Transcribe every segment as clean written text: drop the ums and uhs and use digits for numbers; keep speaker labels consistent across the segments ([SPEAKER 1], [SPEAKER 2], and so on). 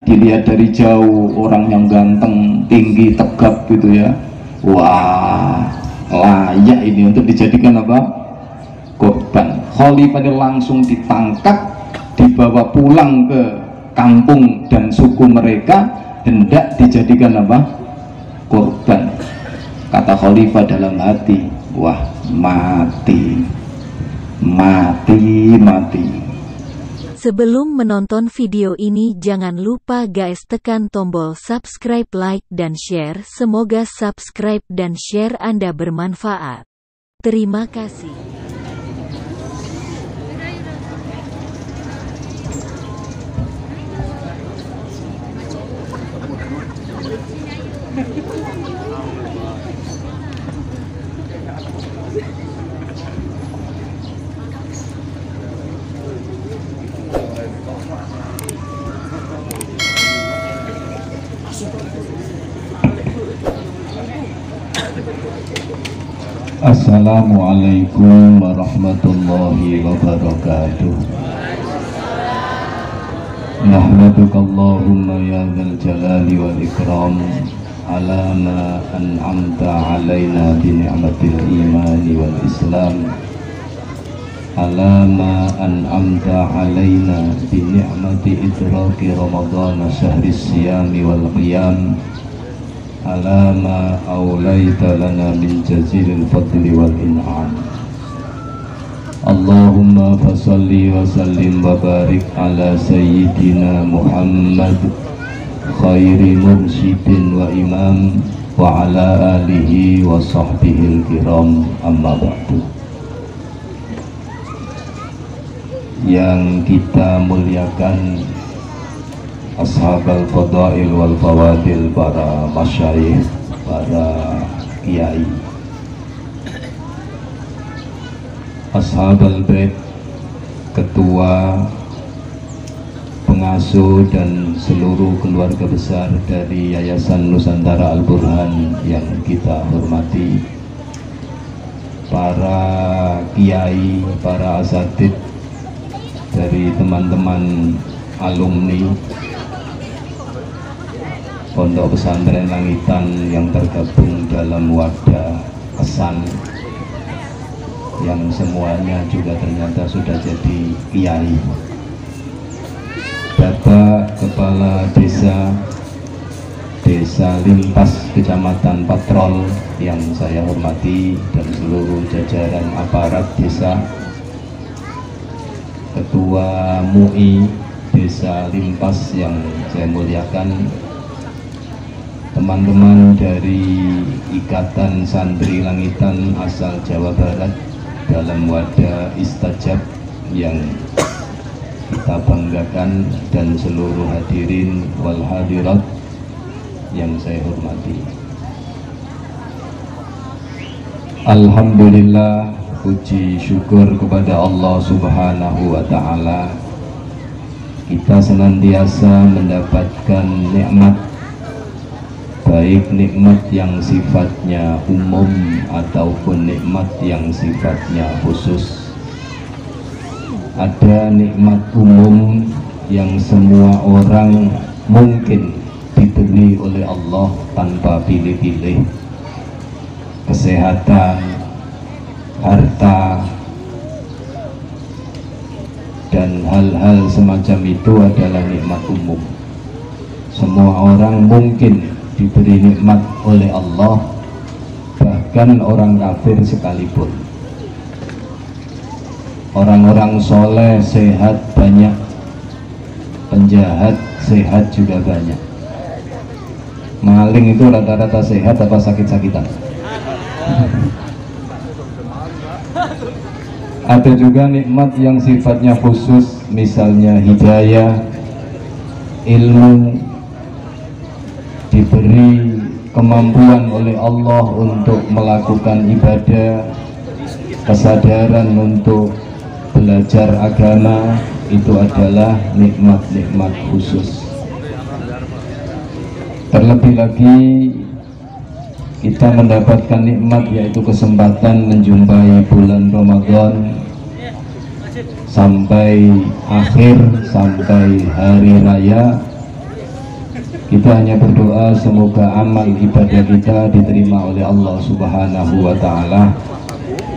[SPEAKER 1] dilihat dari jauh orang yang ganteng, tinggi, tegap gitu ya, wah layak ini untuk dijadikan apa? Korban. Khalifah ini langsung ditangkap, dibawa pulang ke kampung dan suku mereka, hendak dijadikan apa? Korban. Kata Khalifah dalam hati, wah mati, mati, mati.
[SPEAKER 2] Sebelum menonton video ini jangan lupa guys tekan tombol subscribe, like, dan share. Semoga subscribe dan share Anda bermanfaat. Terima kasih.
[SPEAKER 1] Assalamualaikum warahmatullahi wabarakatuh. Nahmaduka Allahumma ya dzal jalali wal ikram ala ma an'amta alaina bi ni'matil imani wal islam, ala ma an'amta alaina bi ni'mati idraki ramadhan syahris siyami wal qiyam, ala ma awlaita lana min jazilil fadli wal in'am. Allahumma fasalli wa sallim wa barik ala sayyidina Muhammad khairi mursyidin wa imam wa ala alihi wa sahbihil kiram, amma ba'du. Yang kita muliakan ashabal fadail wal fawadil, para masyayikh, para kiai, ashabal bait, ketua, pengasuh dan seluruh keluarga besar dari Yayasan Nusantara Al-Burhan yang kita hormati, para kiai, para asatid dari teman-teman alumni Pondok Pesantren Langitan yang tergabung dalam wadah pesan, yang semuanya juga ternyata sudah jadi kiai, Bapak Kepala Desa Limpas Kecamatan Patrol yang saya hormati, dan seluruh jajaran aparat desa, Ketua MUI Desa Limpas yang saya muliakan, teman-teman dari Ikatan Santri Langitan asal Jawa Barat dalam wadah Istajab yang kita banggakan, dan seluruh hadirin wal hadirat yang saya hormati. Alhamdulillah, puji syukur kepada Allah Subhanahu wa ta'ala, kita senantiasa mendapatkan nikmat, baik nikmat yang sifatnya umum ataupun nikmat yang sifatnya khusus. Ada nikmat umum yang semua orang mungkin diberi oleh Allah tanpa pilih-pilih, kesehatan, harta, dan hal-hal semacam itu adalah nikmat umum. Semua orang mungkin diberi nikmat oleh Allah, bahkan orang kafir sekalipun. Orang-orang soleh sehat banyak, penjahat sehat juga banyak. Maling itu rata-rata sehat apa sakit-sakitan? Ada juga nikmat yang sifatnya khusus, misalnya hidayah, ilmu, diberi kemampuan oleh Allah untuk melakukan ibadah, kesadaran untuk belajar agama, itu adalah nikmat-nikmat khusus. Terlebih lagi kita mendapatkan nikmat, yaitu kesempatan menjumpai bulan Ramadan sampai akhir, sampai hari raya, Kita hanya berdoa semoga amal ibadah kita diterima oleh Allah Subhanahu wa Ta'ala,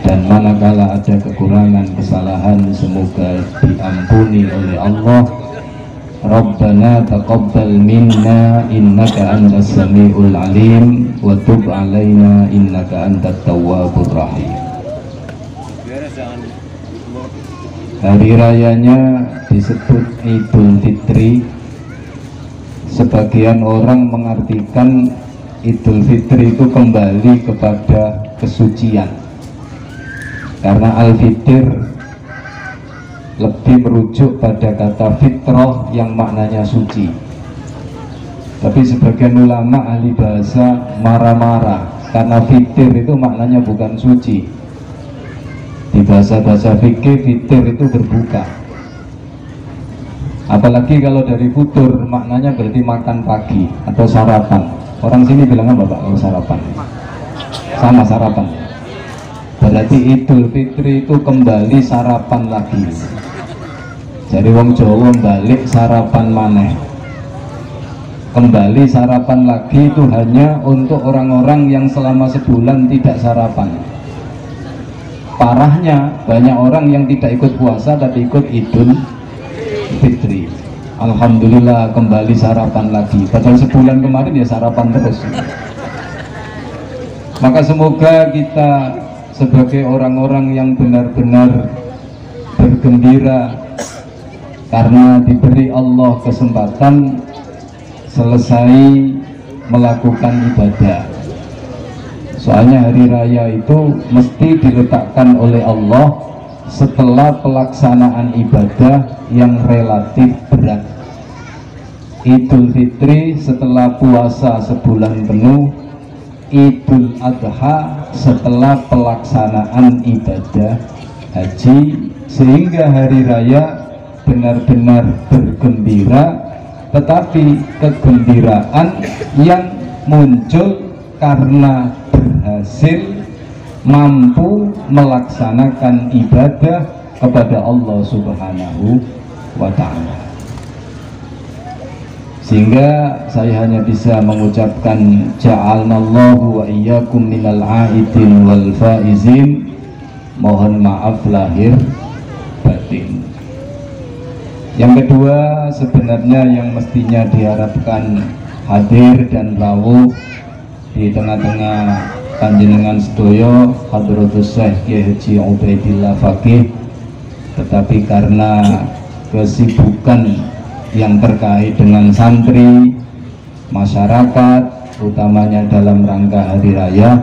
[SPEAKER 1] dan manakala ada kekurangan, kesalahan, semoga diampuni oleh Allah. Rabbana taqabbal minna innaka antas samiul alim wa tub alaina innaka antat tawwabur rahim. Hari rayanya disebut Idul Fitri. Sebagian orang mengartikan Idul Fitri itu kembali kepada kesucian, karena Al-Fitr lebih merujuk pada kata fitrah yang maknanya suci. Tapi sebagian ulama ahli bahasa marah-marah karena Fitr itu maknanya bukan suci. Di bahasa-bahasa fikih Fitr itu berbuka. Apalagi kalau dari futur maknanya berarti makan pagi atau sarapan. Orang sini bilang apa Pak kalau sarapan? Sama sarapan. Berarti Idul Fitri itu kembali sarapan lagi. Jadi wong Jawa balik sarapan maneh. Kembali sarapan lagi itu hanya untuk orang-orang yang selama sebulan tidak sarapan. Parahnya banyak orang yang tidak ikut puasa tapi ikut Idul Fitri. Alhamdulillah kembali sarapan lagi. Padahal sebulan kemarin ya sarapan terus. Maka semoga kita sebagai orang-orang yang benar-benar bergembira karena diberi Allah kesempatan selesai melakukan ibadah. Soalnya hari raya itu mesti diletakkan oleh Allah setelah pelaksanaan ibadah yang relatif berat. Idul Fitri setelah puasa sebulan penuh, Idul Adha setelah pelaksanaan ibadah haji, sehingga hari raya benar-benar bergembira, tetapi kegembiraan yang muncul karena berhasil mampu melaksanakan ibadah kepada Allah Subhanahu wa Ta'ala. Sehingga saya hanya bisa mengucapkan ja'alnallahu wa iyyakum minal aidin wal faizin. Mohon maaf lahir batin. Yang kedua, sebenarnya yang mestinya diharapkan hadir dan rawuh di tengah-tengah panjenengan sedoyo Hadratus Syekh Kiai Haji Ubaidillah Faqih, tetapi karena kesibukan yang terkait dengan santri, masyarakat, utamanya dalam rangka hari raya,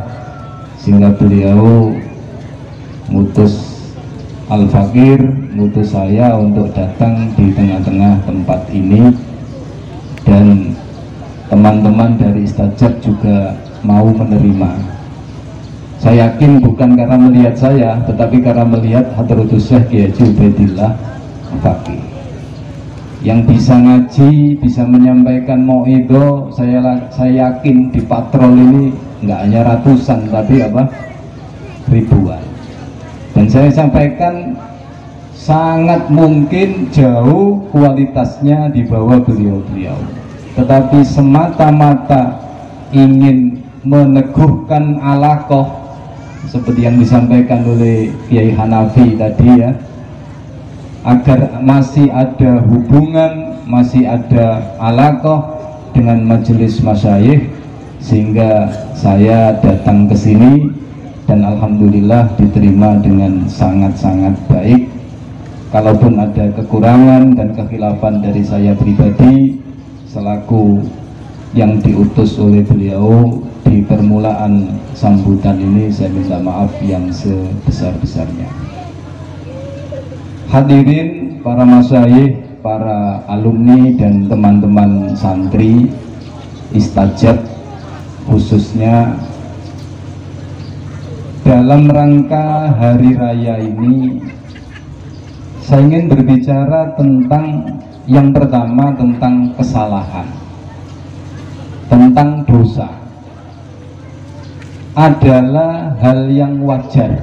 [SPEAKER 1] sehingga beliau mutus Al-Fakir, mutus saya untuk datang di tengah-tengah tempat ini, dan teman-teman dari Istajab juga mau menerima. Saya yakin bukan karena melihat saya, tetapi karena melihat Hadratus Syekh Kiai Haji Ubaidillah Faqih yang bisa ngaji, bisa menyampaikan mauidho. Saya yakin di patrol ini nggak hanya ratusan, tapi ribuan. Dan saya sampaikan sangat mungkin jauh kualitasnya di bawah beliau-beliau, tetapi semata-mata ingin meneguhkan alaqah seperti yang disampaikan oleh Kiai Hanafi tadi ya, agar masih ada hubungan, masih ada alaqah dengan majelis masyayikh, sehingga saya datang ke sini dan alhamdulillah diterima dengan sangat-sangat baik. Kalaupun ada kekurangan dan kekhilafan dari saya pribadi selaku yang diutus oleh beliau di permulaan sambutan ini, saya minta maaf yang sebesar-besarnya. Hadirin para masyayikh, para alumni dan teman-teman santri Istajab, khususnya dalam rangka hari raya ini saya ingin berbicara tentang yang pertama, tentang kesalahan, tentang dosa. Adalah hal yang wajar,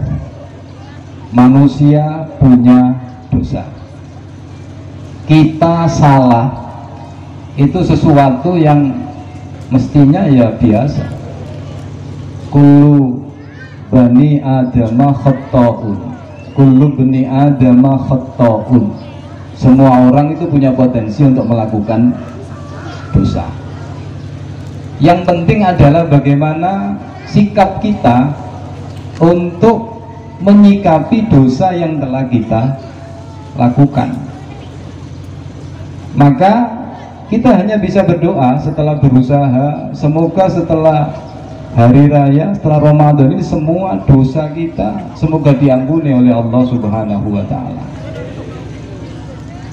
[SPEAKER 1] manusia punya dosa. Kita salah itu sesuatu yang mestinya ya biasa. Kullu bani adama khatta'un, kullu bani adama khatta'un. Semua orang itu punya potensi untuk melakukan dosa. Yang penting adalah bagaimana sikap kita untuk menyikapi dosa yang telah kita lakukan. Maka kita hanya bisa berdoa setelah berusaha, semoga setelah hari raya, setelah Ramadan ini semua dosa kita semoga diampuni oleh Allah Subhanahu wa Ta'ala.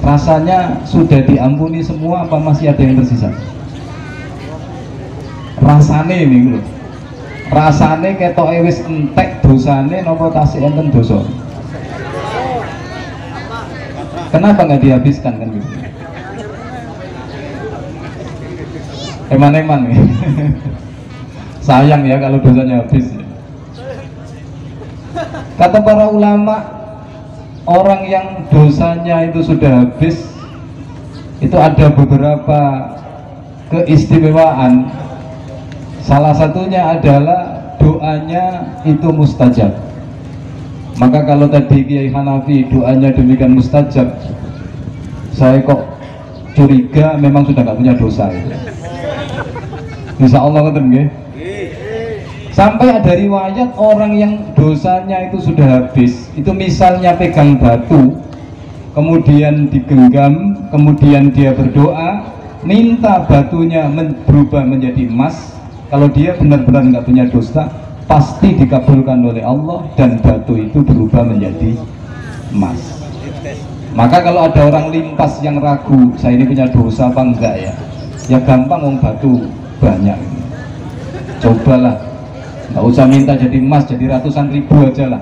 [SPEAKER 1] Rasanya sudah diampuni semua apa masih ada yang tersisa? Rasane ini loh, rasane ketok wis entek dosane nopo tasih enten dosa. Kenapa nggak dihabiskan kan gitu? Eman-eman nih. Sayang ya kalau dosanya habis. Kata para ulama, orang yang dosanya itu sudah habis itu ada beberapa keistimewaan. Salah satunya adalah doanya itu mustajab. Maka kalau tadi Kiai Hanafi doanya demikian mustajab, saya kok curiga memang sudah nggak punya dosa itu. Insya Allah ngerti nggih. Sampai ada riwayat orang yang dosanya itu sudah habis, itu misalnya pegang batu, kemudian digenggam, kemudian dia berdoa, minta batunya berubah menjadi emas. Kalau dia benar-benar nggak punya dosa, pasti dikabulkan oleh Allah dan batu itu berubah menjadi emas. Maka kalau ada orang lintas yang ragu, saya ini punya dosa apa enggak ya? Ya gampang, wong batu banyak. Cobalah, nggak usah minta jadi emas, jadi ratusan ribu aja lah.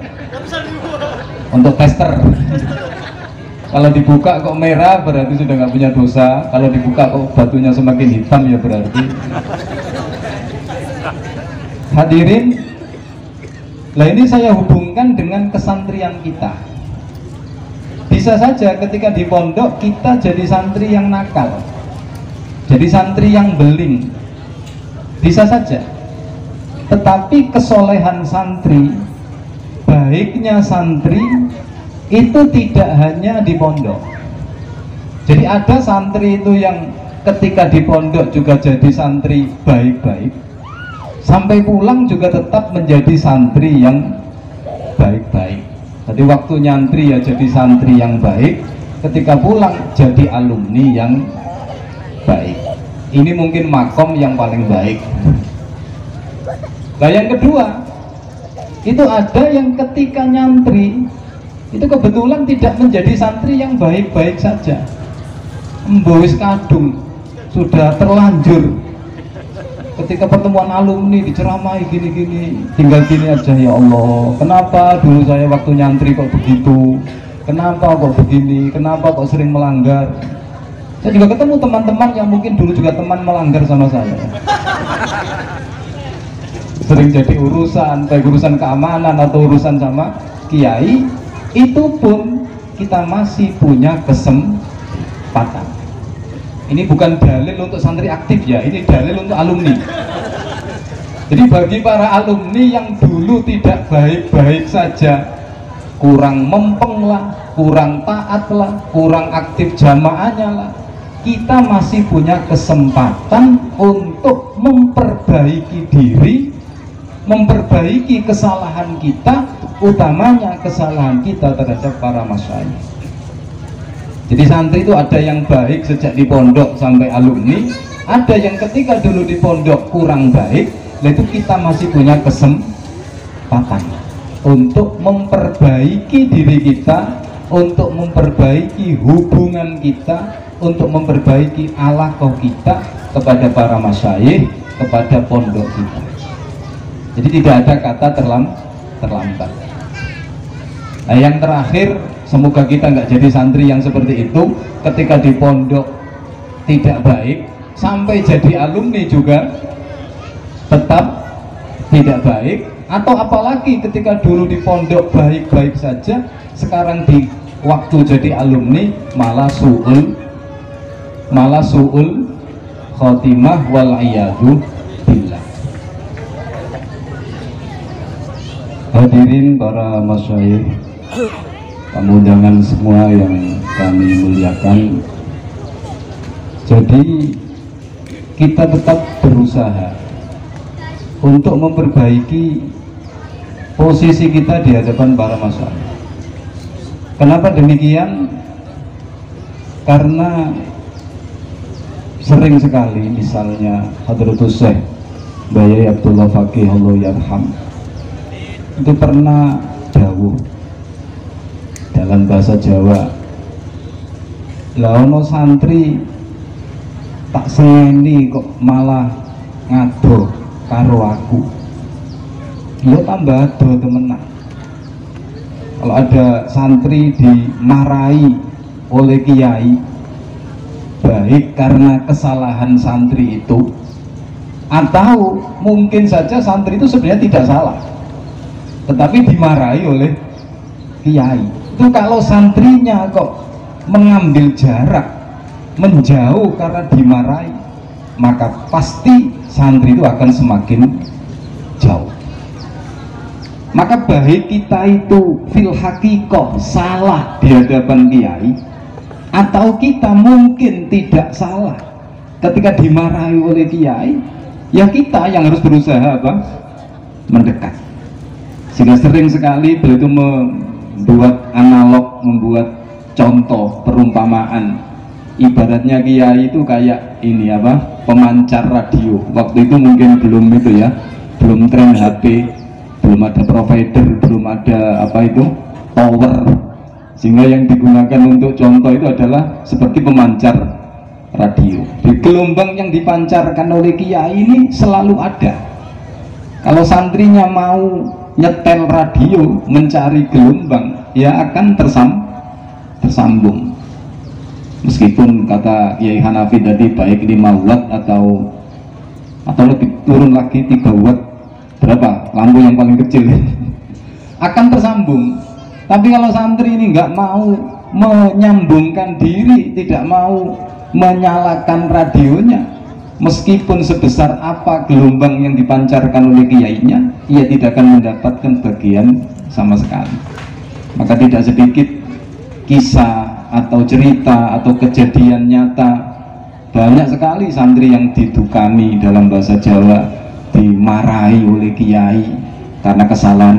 [SPEAKER 1] Untuk tester. Kalau dibuka kok merah berarti sudah nggak punya dosa. Kalau dibuka kok batunya semakin hitam ya berarti. Hadirin, lah ini saya hubungkan dengan kesantrian kita. Bisa saja ketika di pondok kita jadi santri yang nakal, jadi santri yang beling, bisa saja. Tetapi kesolehan santri, baiknya santri itu tidak hanya di pondok. Jadi ada santri itu yang ketika di pondok juga jadi santri baik-baik, sampai pulang juga tetap menjadi santri yang baik-baik. Jadi waktu nyantri ya jadi santri yang baik, ketika pulang jadi alumni yang baik. Ini mungkin makom yang paling baik. Nah yang kedua, itu ada yang ketika nyantri itu kebetulan tidak menjadi santri yang baik-baik saja. Mbowis kadung sudah terlanjur, ketika pertemuan alumni diceramai gini-gini, tinggal gini aja, ya Allah, kenapa dulu saya waktu nyantri kok begitu, kenapa kok begini, kenapa kok sering melanggar. Saya juga ketemu teman-teman yang mungkin dulu juga teman melanggar sama saya, sering jadi urusan, baik urusan keamanan atau urusan sama kiai. Itu pun kita masih punya kesempatan. Ini bukan dalil untuk santri aktif ya, ini dalil untuk alumni. Jadi bagi para alumni yang dulu tidak baik-baik saja, kurang mempeng lah, kurang taat lah, kurang aktif jamaahnya lah, kita masih punya kesempatan untuk memperbaiki diri, memperbaiki kesalahan kita, utamanya kesalahan kita terhadap para masyayikh. Jadi santri itu ada yang baik sejak di pondok sampai alumni, ada yang ketika dulu di pondok kurang baik, itu kita masih punya kesempatan untuk memperbaiki diri kita, untuk memperbaiki hubungan kita, untuk memperbaiki alaqah kita kepada para masyayikh, kepada pondok kita. Jadi tidak ada kata terlambat. Nah yang terakhir, semoga kita nggak jadi santri yang seperti itu, ketika di pondok tidak baik, sampai jadi alumni juga tetap tidak baik, atau apalagi ketika dulu di pondok baik-baik saja, sekarang di waktu jadi alumni malah su'ul khotimah wal iyadu billah. Hadirin para masyayikh, tamu undangan semua yang kami muliakan. Jadi kita tetap berusaha untuk memperbaiki posisi kita di hadapan para masyayikh. Kenapa demikian? Karena sering sekali misalnya Hadratus Syekh Bayai Abdullah Faqih Allah yarham itu pernah dawuh dalam bahasa Jawa, lah ono santri tak sengeni kok malah ngado karo aku, ya tambah ado temenan. Kalau ada santri dimarahi oleh kiai, baik karena kesalahan santri itu, atau mungkin saja santri itu sebenarnya tidak salah, tetapi dimarahi oleh kiai. Itu kalau santrinya kok mengambil jarak, menjauh karena dimarahi, maka pasti santri itu akan semakin jauh. Maka baik kita itu fil hakikoh salah di hadapan kiai, atau kita mungkin tidak salah ketika dimarahi oleh kiai, ya kita yang harus berusaha apa? Mendekat. Sehingga sering sekali beliau itu membuat analog, membuat contoh perumpamaan. Ibaratnya kiai itu kayak ini apa? Pemancar radio. Waktu itu mungkin belum itu ya, belum tren HP, belum ada provider, belum ada apa itu tower, sehingga yang digunakan untuk contoh itu adalah seperti pemancar radio. Di gelombang yang dipancarkan oleh kiai ini selalu ada. Kalau santrinya mau nyetel radio mencari gelombang, ya akan tersambung. Meskipun kata Kiai Hanafi tadi baik 5 watt atau lebih turun lagi 3 watt, berapa lampu yang paling kecil akan tersambung. Tapi kalau santri ini nggak mau menyambungkan diri, tidak mau menyalakan radionya, meskipun sebesar apa gelombang yang dipancarkan oleh kiainya, ia tidak akan mendapatkan bagian sama sekali. Maka tidak sedikit kisah atau cerita atau kejadian nyata, banyak sekali santri yang didukani, dalam bahasa Jawa dimarahi oleh kiai karena kesalahan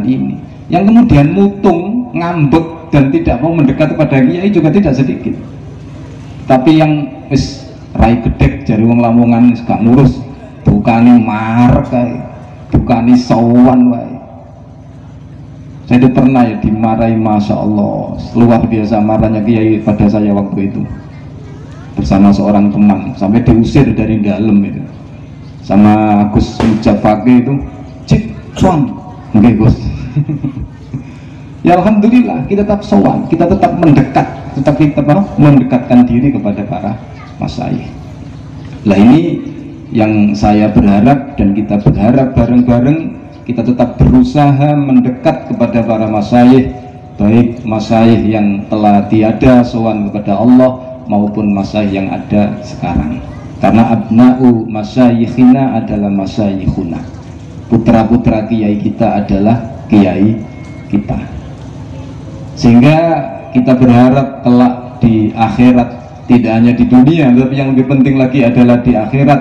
[SPEAKER 1] ini, yang kemudian mutung, ngambek dan tidak mau mendekat kepada kiai juga tidak sedikit. Tapi yang rai gedek jari wong Lamongan gak ngurus, dukani marek kae, dukani sowan wae. Saya itu pernah ya dimarahi, masya Allah, luar biasa marahnya kiai pada saya waktu itu bersama seorang teman, sampai diusir dari dalam itu sama Gus Mujafaki itu, cik cuan, oke Gus. Ya alhamdulillah kita tetap sowan, kita tetap mendekat, tetap kita mendekatkan diri kepada para masyayikh. Lah ini yang saya berharap dan kita berharap bareng-bareng, kita tetap berusaha mendekat kepada para masyayikh, baik masyayikh yang telah tiada sowan kepada Allah maupun masyayikh yang ada sekarang. Karena abna'u masyayikhina adalah masyayikhuna, putra-putra kiai kita adalah kiai kita. Sehingga kita berharap kelak di akhirat, tidak hanya di dunia, tapi yang lebih penting lagi adalah di akhirat,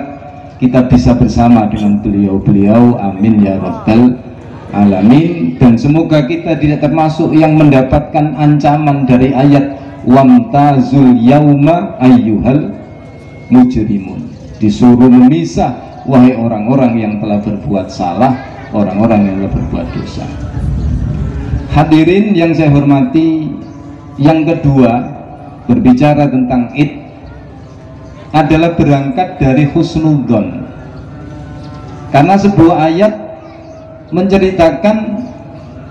[SPEAKER 1] kita bisa bersama dengan beliau-beliau, amin ya rabbal alamin. Dan semoga kita tidak termasuk yang mendapatkan ancaman dari ayat wamtazul yauma ayyuhal mujrimun, disuruh memisah wahai orang-orang yang telah berbuat salah, orang-orang yang telah berbuat dosa. Hadirin yang saya hormati, yang kedua berbicara tentang id adalah berangkat dari husnudzon, karena sebuah ayat menceritakan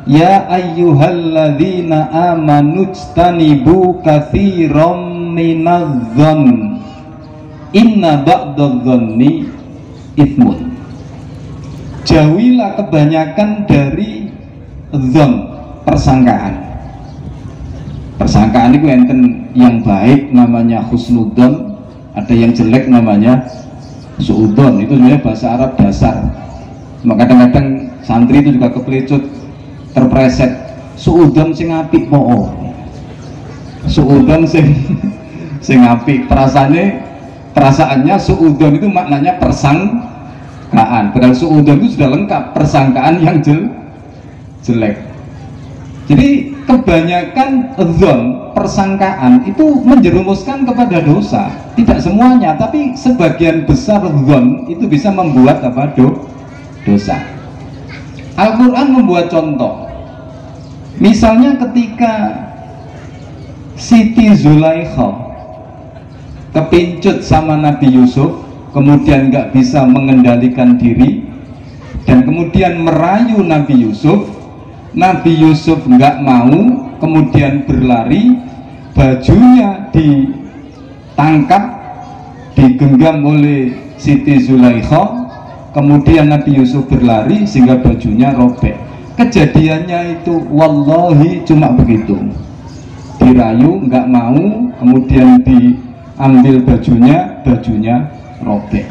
[SPEAKER 1] ya ayyuhalladzina amanu jtanibu katsiran minadh-dhon inna ba'dadh-dhonni itsmun. Jauhilah kebanyakan dari dzon, persangkaan. Persangkaan itu enten yang baik namanya husnudzon, Ada yang jelek namanya suudon, itu sebenarnya bahasa Arab dasar. Maka kadang-kadang santri itu juga keplecut, terpreset suudon sing apik po, suudon sing apik. Perasaannya suudon itu maknanya persangkaan, padahal suudon itu sudah lengkap, persangkaan yang jelek. Jadi kebanyakan dzon, persangkaan itu menjerumuskan kepada dosa. Tidak semuanya, tapi sebagian besar dzon itu bisa membuat dosa. Al-Quran membuat contoh. Misalnya ketika Siti Zulaikha kepincut sama Nabi Yusuf, kemudian nggak bisa mengendalikan diri, dan kemudian merayu Nabi Yusuf. Nabi Yusuf nggak mau, kemudian berlari, bajunya ditangkap, digenggam oleh Siti Zulaikha, kemudian Nabi Yusuf berlari sehingga bajunya robek. Kejadiannya itu wallahi cuma begitu, dirayu nggak mau, kemudian diambil bajunya robek.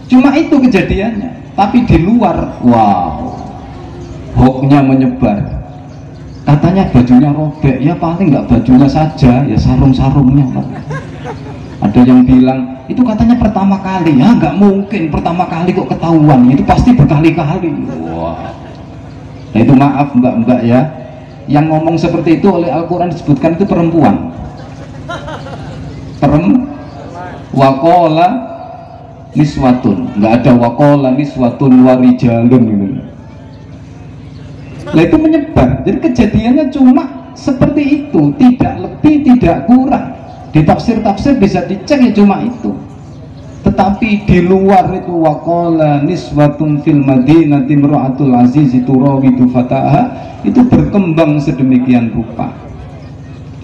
[SPEAKER 1] Cuma itu kejadiannya, tapi di luar, wow, hoaxnya menyebar. Katanya bajunya robek, ya paling nggak bajunya saja, ya sarung-sarungnya. Ada yang bilang itu katanya pertama kali, ya nggak mungkin pertama kali kok ketahuan, itu pasti berkali-kali. Wah, nah itu maaf mbak-mbak ya, yang ngomong seperti itu oleh Al-Quran disebutkan itu perempuan. Wakola niswatun, nggak ada wakola niswatun warijalun gitu. Nah itu menyebar, jadi kejadiannya cuma seperti itu, tidak lebih tidak kurang. Di tafsir-tafsir bisa dicek ya cuma itu. Tetapi di luar itu waqala niswatun fil madinati imra'atul aziz turawidu fataha, itu berkembang sedemikian rupa.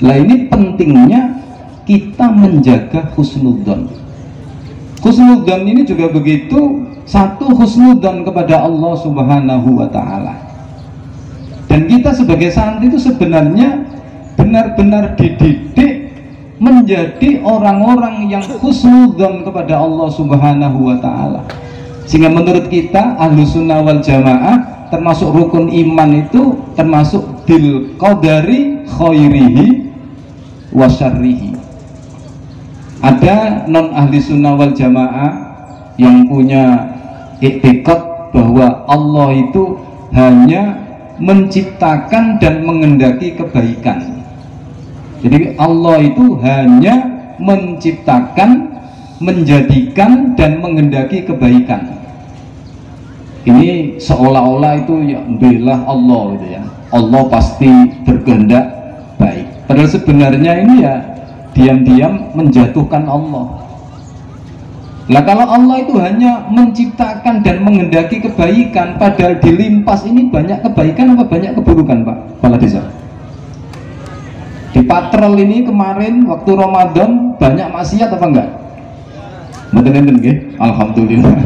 [SPEAKER 1] Lah ini pentingnya kita menjaga husnudzon. Husnudzon ini juga begitu, satu husnudzon kepada Allah Subhanahu wa taala. Dan kita sebagai santri itu sebenarnya benar-benar dididik menjadi orang-orang yang husnudzon kepada Allah Subhanahu wa taala. Sehingga menurut kita Ahlus Sunnah wal Jamaah termasuk rukun iman itu termasuk bil qadari khairihi wa syarrihi. Ada non ahli sunnah wal jamaah yang punya i'tiqad bahwa Allah itu hanya menciptakan dan mengendaki kebaikan. Jadi Allah itu hanya menciptakan, menjadikan dan mengendaki kebaikan. Ini seolah-olah itu ya bela Allah gitu ya. Allah pasti berkehendak baik. Padahal sebenarnya ini ya diam-diam menjatuhkan Allah. Nah kalau Allah itu hanya menciptakan dan mengendaki kebaikan, padahal dilimpas ini banyak kebaikan apa banyak keburukan Pak Kepala Desa? Di patrol ini kemarin waktu Ramadan banyak maksiat apa enggak? Betul-betul nggih? Alhamdulillah.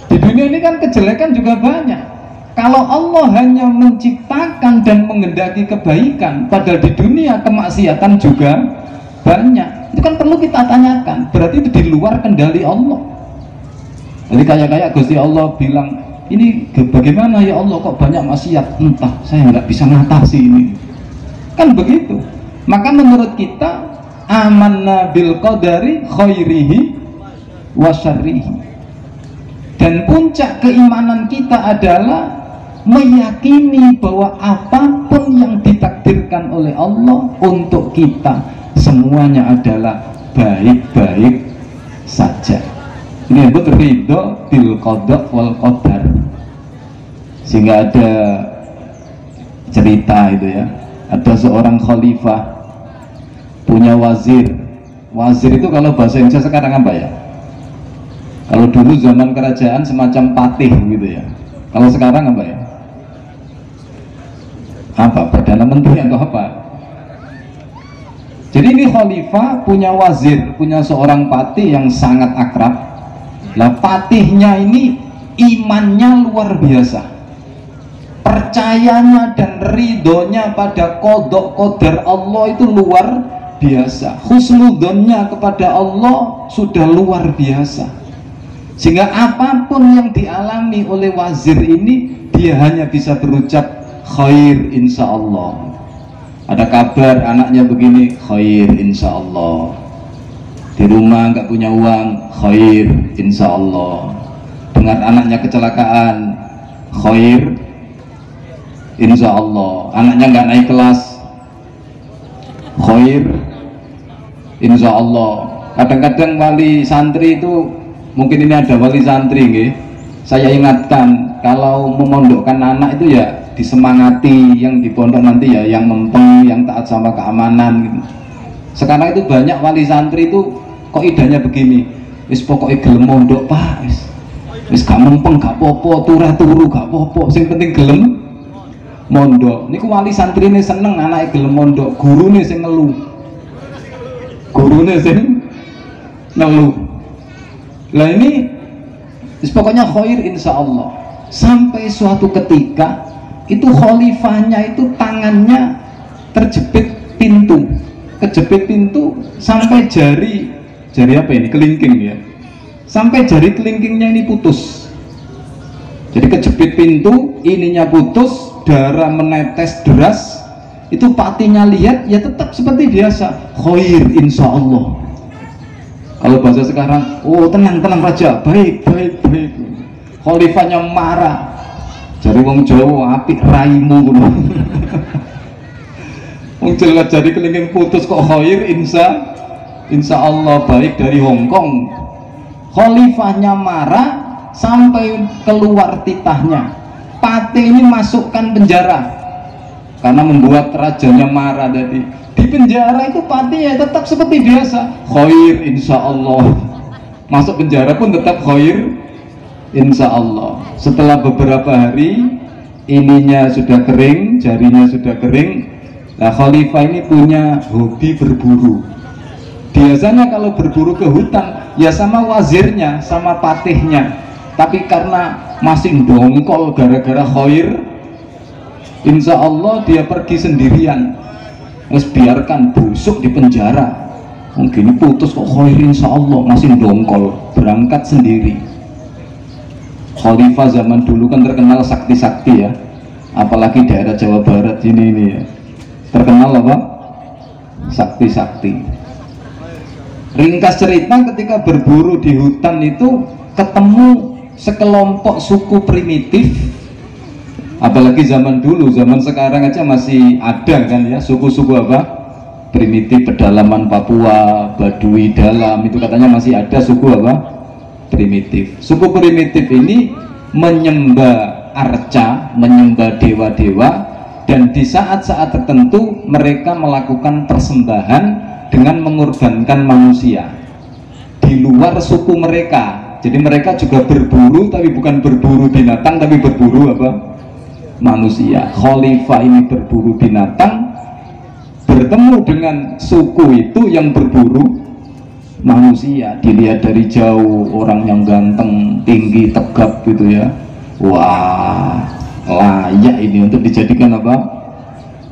[SPEAKER 1] Di dunia ini kan kejelekan juga banyak. Kalau Allah hanya menciptakan dan mengendaki kebaikan, padahal di dunia kemaksiatan juga banyak. Itu kan perlu kita tanyakan. Berarti itu di luar kendali Allah. Jadi kayak Gusti Allah bilang, ini bagaimana ya Allah kok banyak maksiat? Entah, saya nggak bisa ngatasi ini. Kan begitu. Maka menurut kita amanna bil qadari khairihi wa syarrihi. Dan puncak keimanan kita adalah meyakini bahwa apapun yang ditakdirkan oleh Allah untuk kita semuanya adalah baik-baik saja. Ini disebut ridho bil qada wal qadar. Sehingga ada cerita itu ya, ada seorang khalifah punya wazir. Wazir itu kalau bahasa Indonesia sekarang apa ya? Kalau dulu zaman kerajaan semacam patih gitu ya. Kalau sekarang apa ya? Apa? Perdana Menteri atau apa? Jadi ini khalifah punya wazir, punya seorang patih yang sangat akrab. Lah patihnya ini imannya luar biasa, percayanya dan ridhonya pada qada qadar Allah itu luar biasa. Husnudzonnya kepada Allah sudah luar biasa, sehingga apapun yang dialami oleh wazir ini, dia hanya bisa berucap khair insya Allah. Ada kabar anaknya begini, khair insya Allah. Di rumah nggak punya uang, khair insya Allah. Dengar anaknya kecelakaan, khair insya Allah. Anaknya nggak naik kelas, khair insya Allah. Kadang-kadang wali santri itu, mungkin ini ada wali santri nggih, saya ingatkan kalau memondokkan anak itu ya disemangati, yang di pondok nanti ya yang mempeng, yang taat sama keamanan gitu. Sekarang itu banyak wali santri itu kok idenya begini, wis pokoknya gelem mondok Pak, wis gak mempeng gak popo, turah turu gak popo, sing penting gelem mondok. Niku wali santri ini seneng anaknya gelem mondok, gurune sing ngeluh, gurune sing ngeluh. Lah ini pokoknya khair insya Allah. Sampai suatu ketika itu khalifahnya itu tangannya terjepit pintu, kejepit pintu sampai jari apa ini, kelingking ya, sampai jari kelingkingnya ini putus. Jadi kejepit pintu, ininya putus, darah menetes deras. Itu patinya lihat ya tetap seperti biasa, khair insya Allah. Kalau bahasa sekarang, oh tenang raja, baik. Khalifahnya marah, jadi wong Jawa apik raimu ngono. Wong Jawa jadi kelingking putus kok khair insya Allah, baik dari Hongkong. Khalifahnya marah sampai keluar titahnya. Pati ini masukkan penjara karena membuat rajanya marah tadi. Di penjara itu pati ya tetap seperti biasa, khair insya Allah. Masuk penjara pun tetap khair insya Allah. Setelah beberapa hari, ininya sudah kering, jarinya sudah kering. Nah, khalifah ini punya hobi berburu. Biasanya kalau berburu ke hutan ya sama wazirnya, sama patihnya. Tapi karena masih dongkol gara-gara khair insya Allah, dia pergi sendirian. Terus biarkan busuk di penjara, mungkin putus kok khair insya Allah, masih dongkol, berangkat sendiri. Khalifah zaman dulu kan terkenal sakti-sakti ya, apalagi daerah Jawa Barat ini ya, terkenal apa? Sakti-sakti. Ringkas cerita, ketika berburu di hutan itu ketemu sekelompok suku primitif. Apalagi zaman dulu, zaman sekarang aja masih ada kan ya, suku-suku apa? Primitif, pedalaman Papua, Baduy Dalam, itu katanya masih ada suku apa? Primitif. Suku primitif ini menyembah arca, menyembah dewa-dewa, dan di saat-saat tertentu mereka melakukan persembahan dengan mengorbankan manusia di luar suku mereka. Jadi mereka juga berburu, tapi bukan berburu binatang, tapi berburu apa? Manusia. Khalifah ini berburu binatang, bertemu dengan suku itu yang berburu manusia. Dilihat dari jauh, orang yang ganteng, tinggi, tegap gitu ya, wah layak ini untuk dijadikan apa?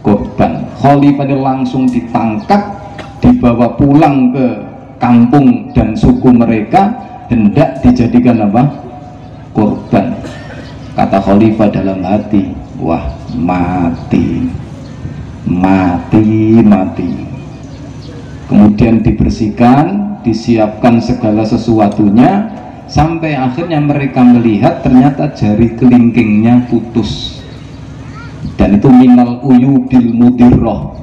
[SPEAKER 1] Korban. Khalifah ini langsung ditangkap, dibawa pulang ke kampung dan suku mereka, hendak dijadikan apa? Korban. Kata Khalifah dalam hati, wah mati. Kemudian dibersihkan, disiapkan segala sesuatunya, sampai akhirnya mereka melihat ternyata jari kelingkingnya putus. Dan itu minal uyubil mudirroh.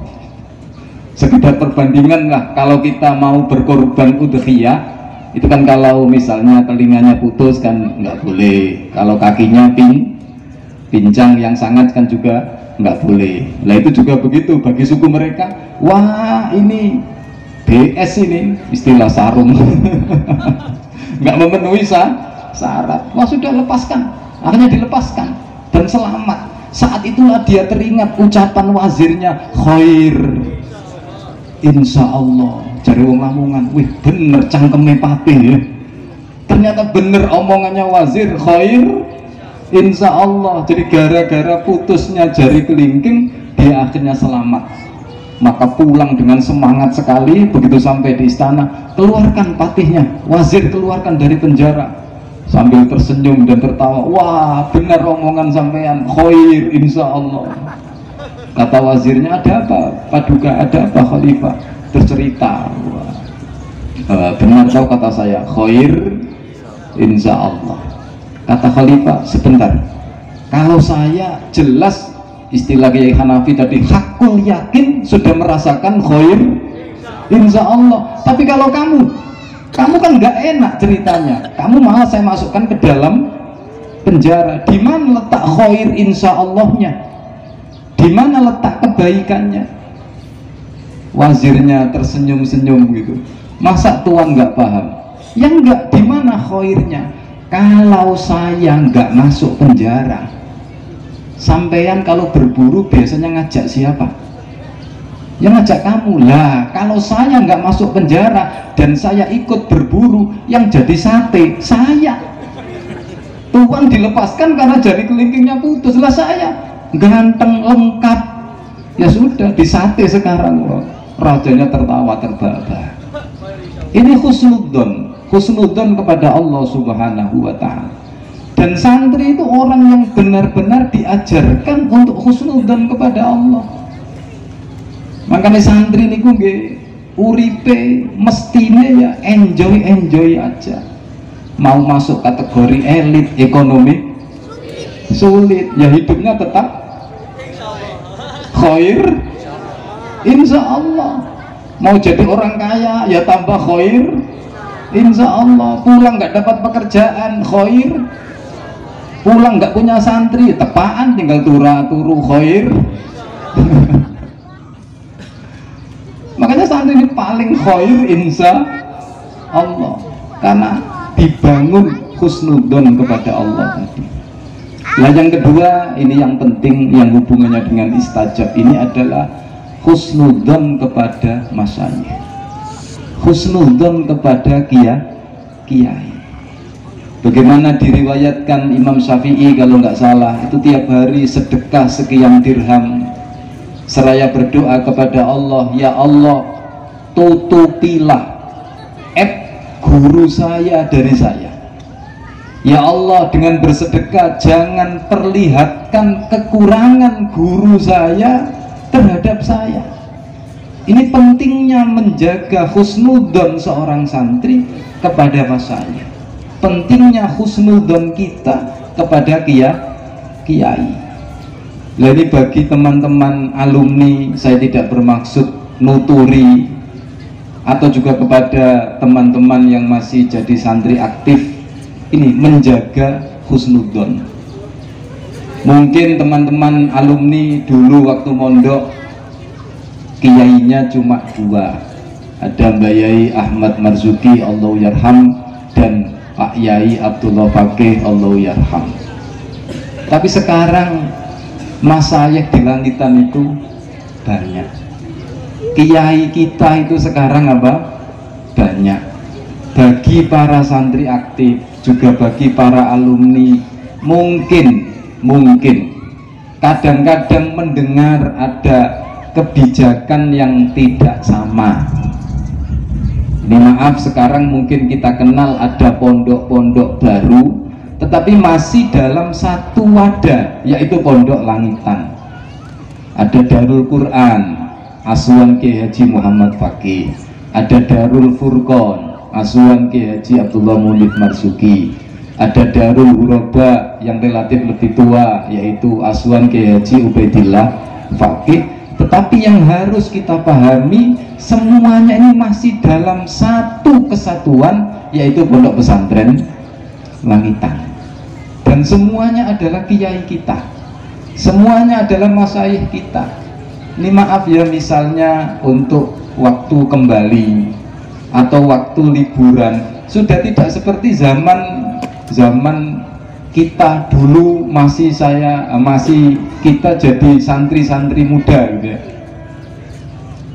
[SPEAKER 1] Sekedar perbandingan lah, kalau kita mau berkorban udhiyah, itu kan kalau misalnya telinganya putus kan nggak boleh, kalau kakinya pincang yang sangat kan juga nggak boleh. Lah itu juga begitu bagi suku mereka. Wah ini BS, ini istilah sarung, nggak memenuhi syarat. Wah sudah, lepaskan. Akhirnya dilepaskan dan selamat. Saat itulah dia teringat ucapan wazirnya, khair insya Allah. Jari wong Lamongan, wih bener cangkeme patih ya. Ternyata bener omongannya wazir, khair insya Allah. Jadi gara-gara putusnya jari kelingking, dia akhirnya selamat. Maka pulang dengan semangat sekali. Begitu sampai di istana, keluarkan patihnya. Wazir keluarkan dari penjara sambil tersenyum dan tertawa. Wah, benar omongan sampean, khair insya Allah. Kata wazirnya, ada apa Paduka, ada apa Khalifah? Tercerita. Benar tahu kata saya, khair insya Allah. Kata Khalifah, sebentar, kalau saya jelas, istilah Kiai Hanafi tadi, hakul yakin sudah merasakan khair insya Allah. Tapi kalau kamu kan nggak enak ceritanya, kamu malah saya masukkan ke dalam penjara. Di mana letak khair insya Allahnya? Di mana letak kebaikannya? Wazirnya tersenyum-senyum gitu. Masa tuan nggak paham? Ya enggak, di mana khairnya? Kalau saya nggak masuk penjara, sampean kalau berburu biasanya ngajak siapa? Ya ngajak kamu lah. Kalau saya nggak masuk penjara dan saya ikut berburu, yang jadi sate saya. Tuan dilepaskan karena jari kelingkingnya putus, lah saya ganteng lengkap. Ya sudah, di sate sekarang loh. Rajanya tertawa terbahak-bahak. Ini husnudzon kepada Allah Subhanahu wa Ta'ala. Dan santri itu orang yang benar-benar diajarkan untuk husnudzon kepada Allah. Makanya santri niku nggih uripe mestine ya enjoy aja. Mau masuk kategori elit ekonomi sulit, ya hidupnya tetap khair insya Allah. Mau jadi orang kaya ya tambah khair insya Allah. Pulang nggak dapat pekerjaan khair, pulang nggak punya santri tepaan tinggal turu khair. Makanya santri ini paling khair insya Allah, karena dibangun husnudzon kepada Allah tadi. Nah yang kedua, ini yang penting, yang hubungannya dengan istajab ini adalah husnudzon kepada masyayikh, husnudzon kepada kiai. Bagaimana diriwayatkan Imam Syafi'i kalau nggak salah itu tiap hari sedekah sekian dirham, seraya berdoa kepada Allah, ya Allah tutupilah guru saya dari saya. Ya Allah, dengan bersedekah jangan perlihatkan kekurangan guru saya terhadap saya. Ini pentingnya menjaga husnudzon seorang santri kepada masyayikh. Pentingnya husnudzon kita kepada kiai. Nah ini bagi teman-teman alumni, saya tidak bermaksud nuturi, atau juga kepada teman-teman yang masih jadi santri aktif, ini menjaga husnudzon. Mungkin teman-teman alumni dulu waktu mondok kiainya cuma dua, ada Mbak Yai Ahmad Marzuki Allah yarham dan Pak Yai Abdullah Fakih Allah yarham. Tapi sekarang masyayikh di langitan itu banyak. Kiai kita itu sekarang apa? Banyak. Bagi para santri aktif, juga bagi para alumni, mungkin kadang-kadang mendengar ada kebijakan yang tidak sama. Ini maaf, sekarang mungkin kita kenal ada pondok-pondok baru, tetapi masih dalam satu wadah, yaitu Pondok Langitan. Ada Darul Quran Asuhan Kiai Haji Muhammad Fakih, ada Darul Furqon Asuhan Kiai Haji Abdullah Munif Marzuki, ada Darul Huroba yang relatif lebih tua, yaitu Asuhan Kiai Haji Ubaidillah Fakih. Tetapi yang harus kita pahami, semuanya ini masih dalam satu kesatuan, yaitu Pondok Pesantren Langitan. Dan semuanya adalah kiai kita, semuanya adalah masyayikh kita. Ini maaf ya, misalnya untuk waktu kembali atau waktu liburan sudah tidak seperti zaman kita dulu, masih kita jadi santri-santri muda gitu ya.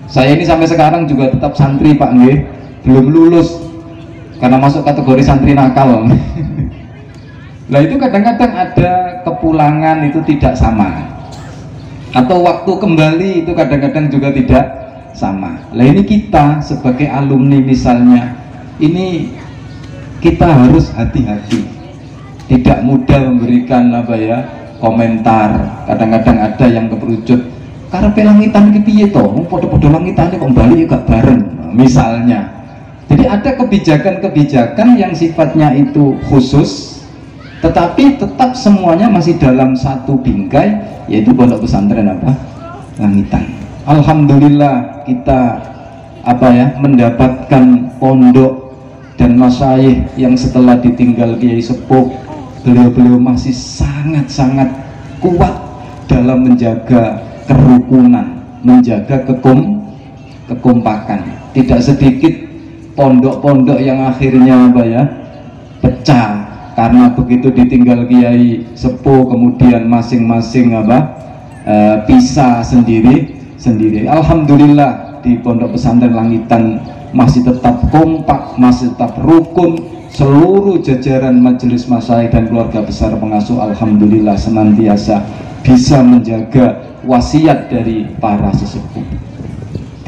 [SPEAKER 1] Saya ini sampai sekarang juga tetap santri Pak nggih, belum lulus karena masuk kategori santri nakal. Nah itu kadang-kadang ada kepulangan itu tidak sama. atau waktu kembali itu kadang-kadang juga tidak sama. Lah ini kita sebagai alumni misalnya, ini kita harus hati-hati, tidak mudah memberikan komentar. Kadang-kadang ada yang keperucut, karena pelangitan iki piye to, podo-podo langitane kok bali gak bareng misalnya. Jadi ada kebijakan-kebijakan yang sifatnya itu khusus, tetapi tetap semuanya masih dalam satu bingkai, yaitu pondok pesantren Langitan. Alhamdulillah kita mendapatkan pondok dan masyayikh yang setelah ditinggal Kiai Sepuh, beliau-beliau masih sangat-sangat kuat dalam menjaga kerukunan, menjaga kekompakan. Tidak sedikit pondok-pondok yang akhirnya pecah karena begitu ditinggal Kiai Sepuh, kemudian masing-masing pisah sendiri. Alhamdulillah di pondok pesantren Langitan masih tetap kompak, masih tetap rukun. Seluruh jajaran majelis masyayikh dan keluarga besar pengasuh alhamdulillah senantiasa bisa menjaga wasiat dari para sesepuh.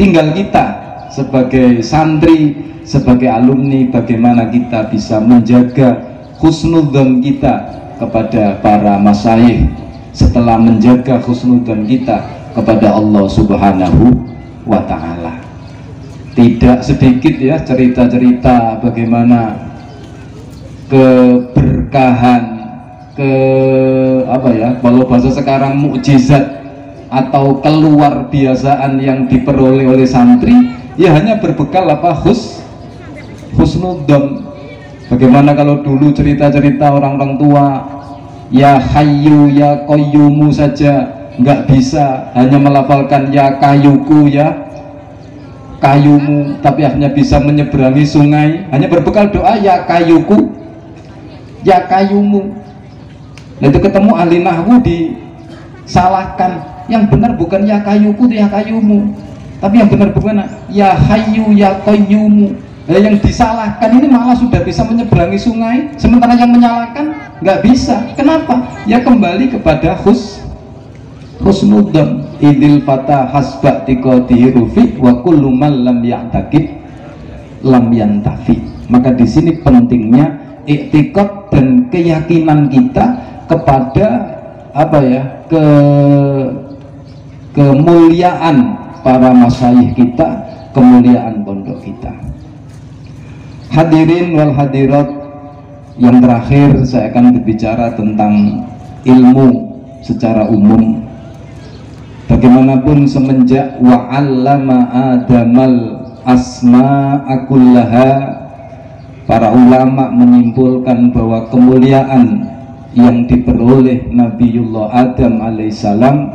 [SPEAKER 1] Tinggal kita sebagai santri, sebagai alumni, bagaimana kita bisa menjaga husnudzon kita kepada para masyayikh setelah menjaga husnudzon kita kepada Allah Subhanahu wa Ta'ala. Tidak sedikit ya cerita-cerita bagaimana keberkahan, kalau bahasa sekarang mukjizat atau keluar biasaan yang diperoleh oleh santri, ya hanya berbekal husnudzon. Bagaimana kalau dulu cerita-cerita orang-orang tua, ya hayyu ya qayyumu saja nggak bisa, hanya melafalkan ya kayuku ya kayumu, tapi hanya bisa menyeberangi sungai, hanya berbekal doa ya kayuku ya kayumu. Nah, itu ketemu ahli nahwu disalahkan, yang benar bukan ya kayuku ya kayumu, tapi yang benar bukan ya hayyu ya qayyumu. Nah, yang disalahkan ini malah sudah bisa menyeberangi sungai, sementara yang menyalahkan nggak bisa. Kenapa? Ya kembali kepada husnudzon. Idil fata hasba tiqati rufi wa kullu man lam ya'taqid lam yantafi. Maka di sini pentingnya i'tiqad dan keyakinan kita kepada kemuliaan para masyayikh kita, kemuliaan pondok kita. Hadirin wal hadirat, yang terakhir saya akan berbicara tentang ilmu secara umum. Bagaimanapun semenjak wa'allama adamal asma'a kullaha, para ulama menyimpulkan bahwa kemuliaan yang diperoleh Nabiullah Adam alaihissalam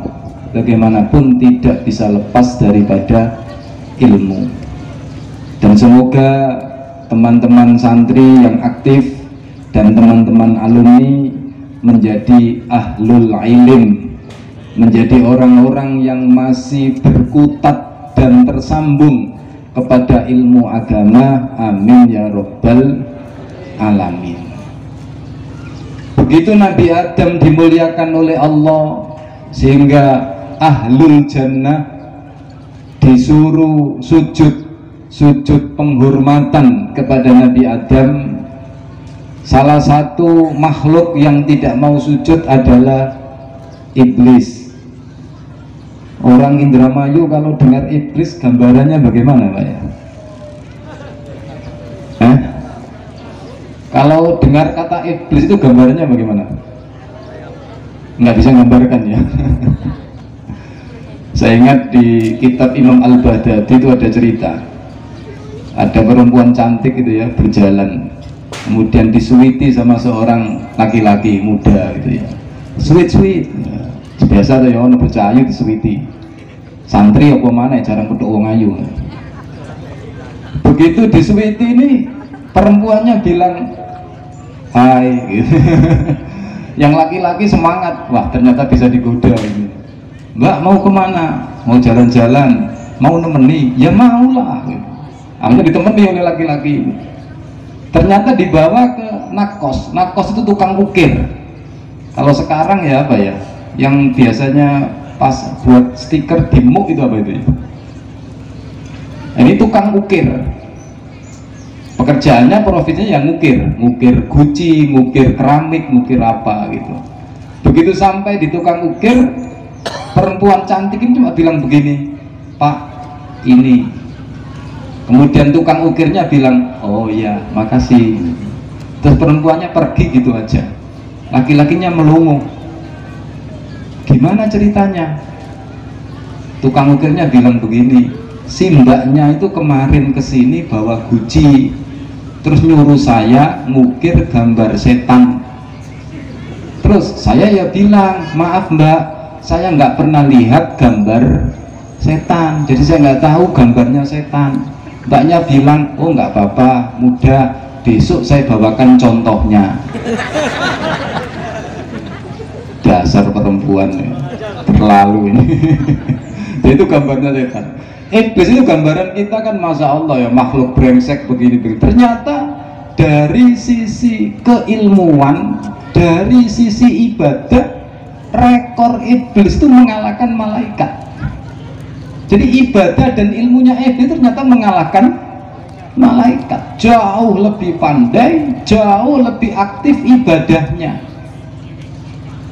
[SPEAKER 1] bagaimanapun tidak bisa lepas daripada ilmu. Dan semoga teman-teman santri yang aktif dan teman-teman alumni menjadi ahlul ilm, menjadi orang-orang yang masih berkutat dan tersambung kepada ilmu agama. Amin ya rabbal alamin. Begitu Nabi Adam dimuliakan oleh Allah sehingga ahlul jannah disuruh sujud penghormatan kepada Nabi Adam. Salah satu makhluk yang tidak mau sujud adalah iblis. Orang Indramayu kalau dengar iblis gambarannya bagaimana Pak ya? Kalau dengar kata iblis itu gambarannya bagaimana? Nggak bisa gambarkan ya. Saya ingat di kitab Imam Al-Baghdadi itu ada cerita, ada perempuan cantik gitu ya berjalan, kemudian disuiti sama seorang laki-laki muda gitu ya, sweet biasa tuh ya, ono bocah ayu disuiti. Santri apa mana jarang pedok wong ayu. Begitu disuiti ini perempuannya bilang hai gitu. Yang laki-laki semangat, wah ternyata bisa digoda ini. Mbak mau kemana? Mau jalan-jalan, mau nemeni? Ya maulah gitu. Akhirnya ditemani oleh laki-laki. Ternyata dibawa ke nakos. Nakos itu tukang ukir. Kalau sekarang ya apa ya, yang biasanya pas buat stiker di muk itu apa itu ya? Ini tukang ukir, pekerjaannya profitnya yang ngukir guci, ngukir keramik, ngukir apa gitu. Begitu sampai di tukang ukir, perempuan cantik ini cuma bilang begini, Pak ini. Kemudian tukang ukirnya bilang, oh iya makasih. Terus perempuannya pergi gitu aja, laki-lakinya melongo. Gimana ceritanya? Tukang ukirnya bilang begini, si mbaknya itu kemarin kesini bawa guci, terus nyuruh saya ngukir gambar setan. Terus saya ya bilang, maaf mbak, saya nggak pernah lihat gambar setan, jadi saya nggak tahu gambarnya setan. Mbaknya bilang, oh nggak apa-apa, mudah, besok saya bawakan contohnya. Dasar perempuan ya, terlalu ini. Itu gambarnya setan. Iblis itu gambaran kita kan, masya Allah ya, makhluk brengsek begini. Ternyata dari sisi keilmuan, dari sisi ibadah, rekor iblis itu mengalahkan malaikat. Jadi ibadah dan ilmunya iblis ternyata mengalahkan malaikat. Jauh lebih pandai, jauh lebih aktif ibadahnya.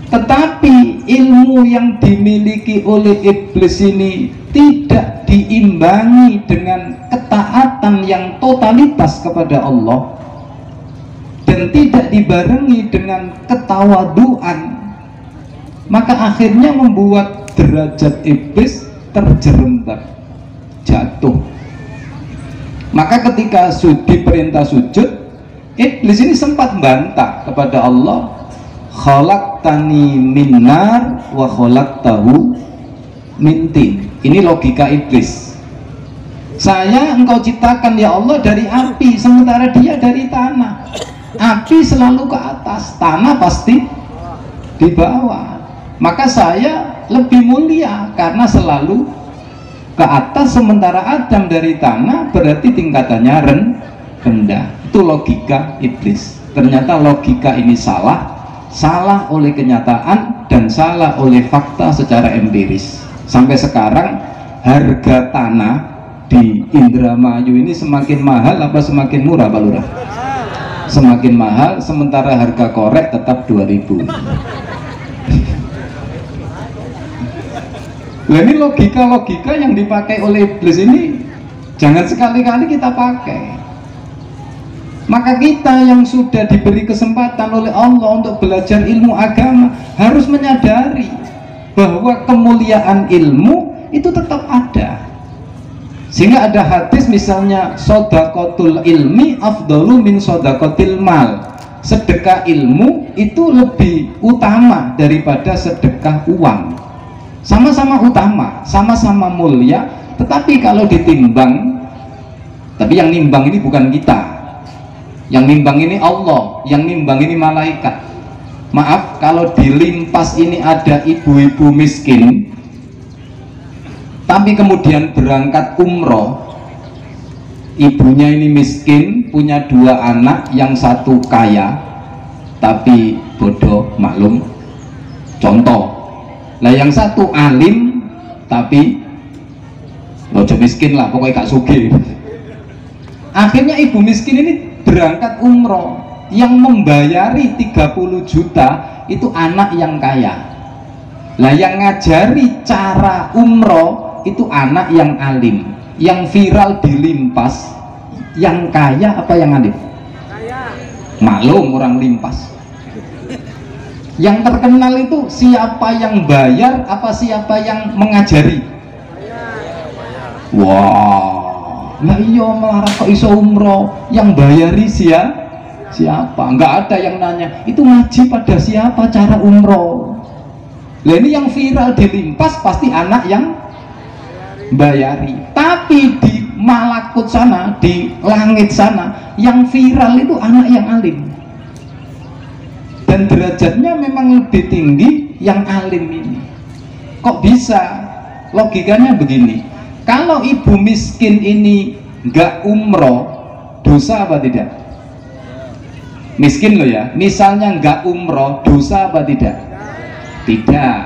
[SPEAKER 1] Tetapi ilmu yang dimiliki oleh iblis ini tidak diimbangi dengan ketaatan yang totalitas kepada Allah, dan tidak dibarengi dengan ketawaduan, maka akhirnya membuat derajat iblis terjerembab, jatuh. Maka ketika diperintah sujud, iblis ini sempat bantah kepada Allah, khalaqtani min nar wa khalaqtahu min tin. Ini logika iblis. Saya engkau ciptakan ya Allah dari api, sementara dia dari tanah. Api selalu ke atas, tanah pasti di bawah. Maka saya lebih mulia karena selalu ke atas, sementara Adam dari tanah, berarti tingkatannya rendah. Itu logika iblis. Ternyata logika ini salah oleh kenyataan dan salah oleh fakta secara empiris. Sampai sekarang harga tanah di Indramayu ini semakin mahal apa semakin murah Pak Lurah? Semakin mahal, sementara harga korek tetap 2000. Nah, ini logika-logika yang dipakai oleh iblis ini jangan sekali-kali kita pakai. Maka kita yang sudah diberi kesempatan oleh Allah untuk belajar ilmu agama harus menyadari bahwa kemuliaan ilmu itu tetap ada. Sehingga ada hadis misalnya, sodakotul ilmi afdalu min sodakotil mal. Sedekah ilmu itu lebih utama daripada sedekah uang. Sama-sama utama, sama-sama mulia, tetapi kalau ditimbang, tapi yang nimbang ini bukan kita, yang nimbang ini Allah, yang nimbang ini malaikat. Maaf, kalau dilimpas ini ada ibu-ibu miskin, tapi kemudian berangkat umroh, ibunya ini miskin, punya 2 anak, yang satu kaya tapi bodoh, maklum, contoh. Nah yang satu alim tapi bodoh miskin lah, pokoknya gak sugih. Akhirnya ibu miskin ini berangkat umroh, yang membayari 30 juta itu anak yang kaya. Lah yang ngajari cara umroh itu anak yang alim. Yang viral dilimpas yang kaya apa yang alim? Kaya. Maklum orang limpas. Yang terkenal itu siapa yang bayar apa siapa yang mengajari? Wah, nah iya melarang kok iso umroh, yang bayari siapa? Nggak ada yang nanya itu ngaji pada siapa cara umroh. Nah ini yang viral dilimpas pasti anak yang bayari. Tapi di malakut sana, di langit sana, yang viral itu anak yang alim, dan derajatnya memang lebih tinggi yang alim ini. Kok bisa? Logikanya begini, kalau ibu miskin ini nggak umroh, dosa apa tidak? Miskin loh ya, misalnya nggak umroh, dosa apa tidak? Tidak.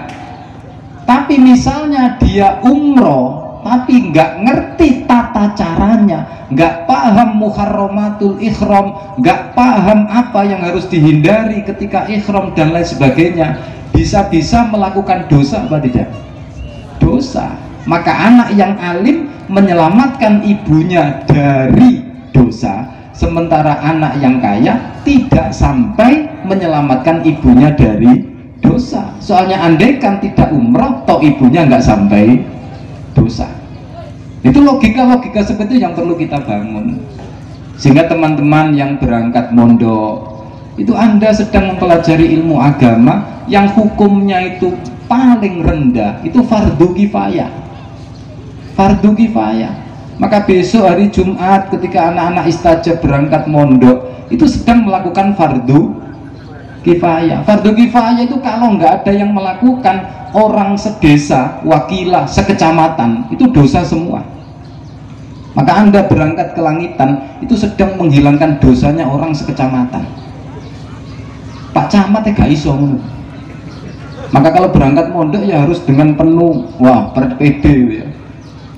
[SPEAKER 1] Tapi misalnya dia umroh tapi nggak ngerti tata caranya, nggak paham muharramatul ihram, nggak paham apa yang harus dihindari ketika ihram dan lain sebagainya, bisa-bisa melakukan dosa apa tidak? Dosa. Maka anak yang alim menyelamatkan ibunya dari dosa, sementara anak yang kaya tidak sampai menyelamatkan ibunya dari dosa. Soalnya andaikan tidak umroh, toh ibunya nggak sampai dosa. Itu logika-logika seperti itu yang perlu kita bangun, sehingga teman-teman yang berangkat mondok itu Anda sedang mempelajari ilmu agama yang hukumnya itu paling rendah, itu fardu kifayah. Fardu kifayah. Maka besok hari Jumat ketika anak-anak istajab berangkat mondok itu sedang melakukan fardu kifayah. Fardu kifayah itu kalau nggak ada yang melakukan, orang sedesa, wakilah, sekecamatan, itu dosa semua. Maka Anda berangkat ke langitan itu sedang menghilangkan dosanya orang sekecamatan. Pak Camat ya gak iso. Maka kalau berangkat mondok ya harus dengan penuh, wah, PD ya.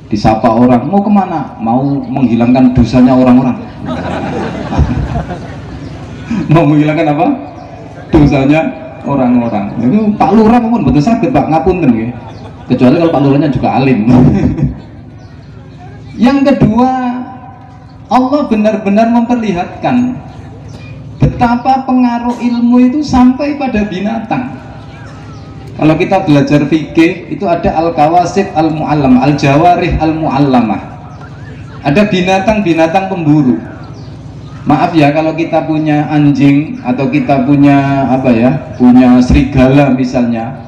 [SPEAKER 1] Disapa orang, mau kemana? Mau menghilangkan dosanya orang-orang. Mau menghilangkan apa? Dosanya orang-orang. Itu Pak Lurah pun betul sakit Pak, ngapunten ya. Kecuali kalau Pak Lurahnya juga alim. Yang kedua, Allah benar-benar memperlihatkan betapa pengaruh ilmu itu sampai pada binatang. Kalau kita belajar fikih itu ada al-kawasib al-mu'allam, al-jawarih al-mu'allamah. Ada binatang-binatang pemburu. Maaf ya kalau kita punya anjing atau kita punya apa ya, punya serigala misalnya,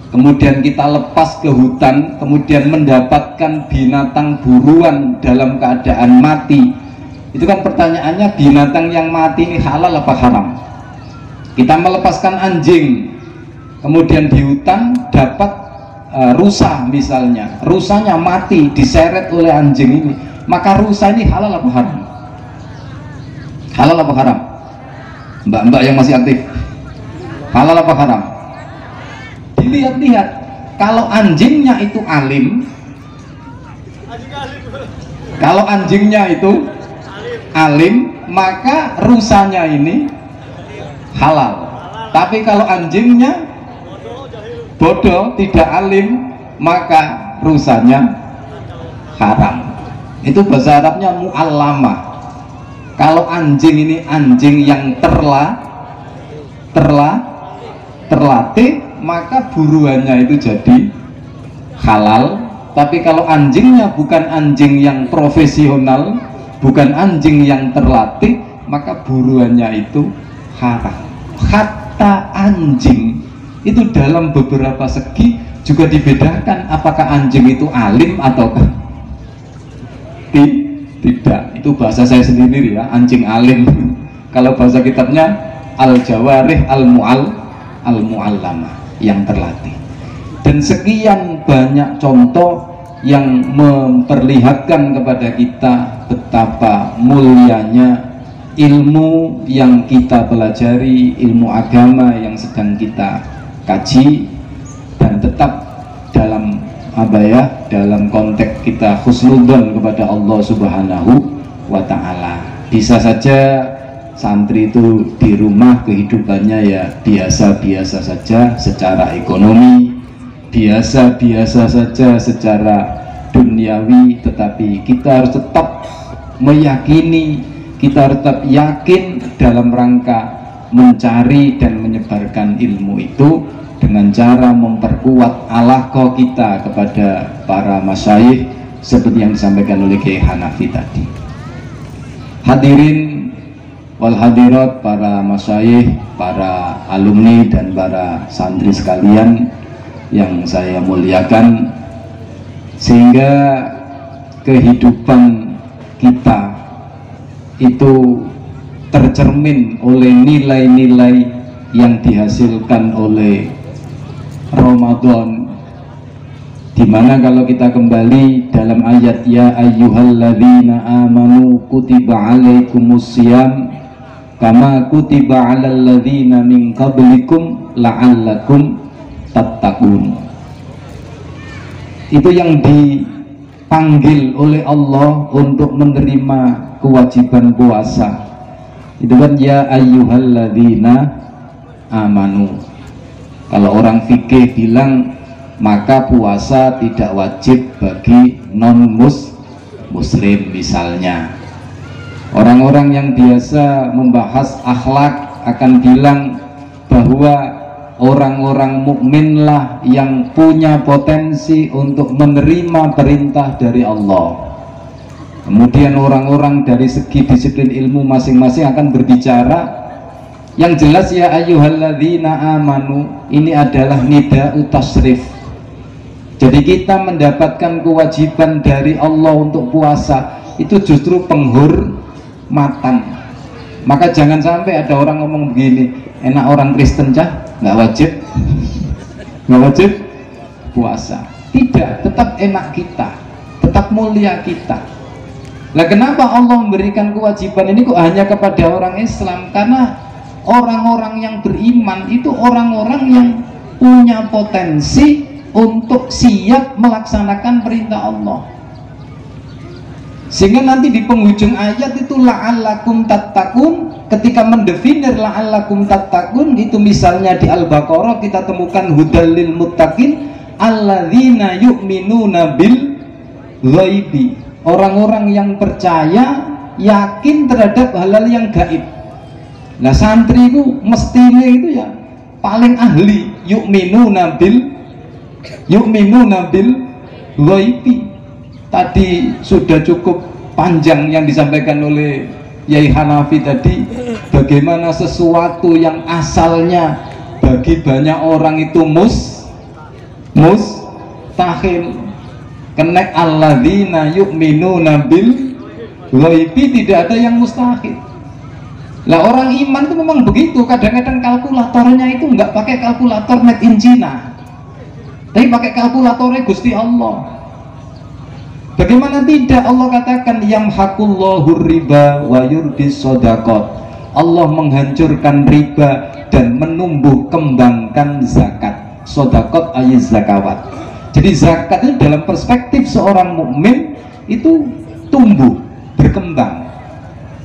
[SPEAKER 1] kemudian kita lepas ke hutan, kemudian mendapatkan binatang buruan dalam keadaan mati, itu kan pertanyaannya, binatang yang mati ini halal apa haram? Kita melepaskan anjing, kemudian di hutan dapat rusa misalnya, rusanya mati diseret oleh anjing ini, maka rusa ini halal apa haram? Halal apa haram? Mbak-mbak yang masih aktif, halal apa haram? Dilihat-lihat, kalau anjingnya itu alim, kalau anjingnya itu alim, maka rusanya ini halal. Tapi kalau anjingnya bodoh, tidak alim, maka rusanya haram. Itu bahasa Arabnya mu'allamah. Kalau anjing ini anjing yang terlatih, maka buruannya itu jadi halal. Tapi kalau anjingnya bukan anjing yang profesional, bukan anjing yang terlatih, maka buruannya itu haram. Hatta anjing itu dalam beberapa segi juga dibedakan, apakah anjing itu alim ataukah tidak. Itu bahasa saya sendiri ya, anjing alim. Kalau bahasa kitabnya al-jawarih al-mu'allamah, yang terlatih. Dan sekian banyak contoh yang memperlihatkan kepada kita betapa mulianya ilmu yang kita pelajari, ilmu agama yang sedang kita kaji, dan tetap dalam apa ya, dalam konteks kita husnudzon kepada Allah Subhanahu wa ta'ala. Bisa saja santri itu di rumah kehidupannya ya biasa-biasa saja secara ekonomi, biasa-biasa saja secara duniawi, tetapi kita harus tetap meyakini, kita harus tetap yakin dalam rangka mencari dan menyebarkan ilmu itu dengan cara memperkuat alaqah kita kepada para masyayikh seperti yang disampaikan oleh Kiai Hanafi tadi. Hadirin wal hadirat, para masyayikh, para alumni dan para santri sekalian yang saya muliakan, sehingga kehidupan kita itu tercermin oleh nilai-nilai yang dihasilkan oleh Ramadan, dimana kalau kita kembali dalam ayat ya ayyuhalladzina amanu kutiba alaikumusiyam kama kutiba alal ladzina min qablikum la'allakum tattaqun. itu yang dipanggil oleh Allah untuk menerima kewajiban puasa. Itu kan ya ayyuhalladzina amanu. Kalau orang fikih bilang maka puasa tidak wajib bagi non muslim misalnya. Orang-orang yang biasa membahas akhlak akan bilang bahwa orang-orang mukminlah yang punya potensi untuk menerima perintah dari Allah. Kemudian orang-orang dari segi disiplin ilmu masing-masing akan berbicara. Yang jelas ya ayyuhalladzina amanu ini adalah nida'u tasrif. Jadi kita mendapatkan kewajiban dari Allah untuk puasa itu justru penghormatan. Maka jangan sampai ada orang ngomong begini, enak orang Kristen cah nggak wajib puasa. Tidak, tetap enak kita, tetap mulia kita. Nah, kenapa Allah memberikan kewajiban ini kok hanya kepada orang Islam? Karena orang-orang yang beriman itu orang-orang yang punya potensi untuk siap melaksanakan perintah Allah. Sehingga nanti di penghujung ayat itu la'allakum tattaqun, ketika mendefinir la'allakum tattaqun itu misalnya di Al-Baqarah kita temukan hudal lil muttaqin alladzina yu'minuna bil ghaibi, orang-orang yang percaya yakin terhadap hal-hal yang gaib. Nah, santri itu mestinya itu ya paling ahli yu'minuna bil ghaibi. Tadi sudah cukup panjang yang disampaikan oleh Yai Hanafi tadi, bagaimana sesuatu yang asalnya bagi banyak orang itu mustahil. Kena alladzina yu'minuna bil ghaibi, tidak ada yang mustahil. Lah orang iman itu memang begitu, kadang-kadang kalkulatornya itu nggak pakai kalkulator made in China, tapi pakai kalkulatornya Gusti Allah. Bagaimana tidak, Allah katakan yamhaqullahu riba wa yurbis shadaqat, Allah menghancurkan riba dan menumbuh kembangkan zakat. Shadaqat ayat zakawat. Jadi zakat itu dalam perspektif seorang mukmin itu tumbuh, berkembang.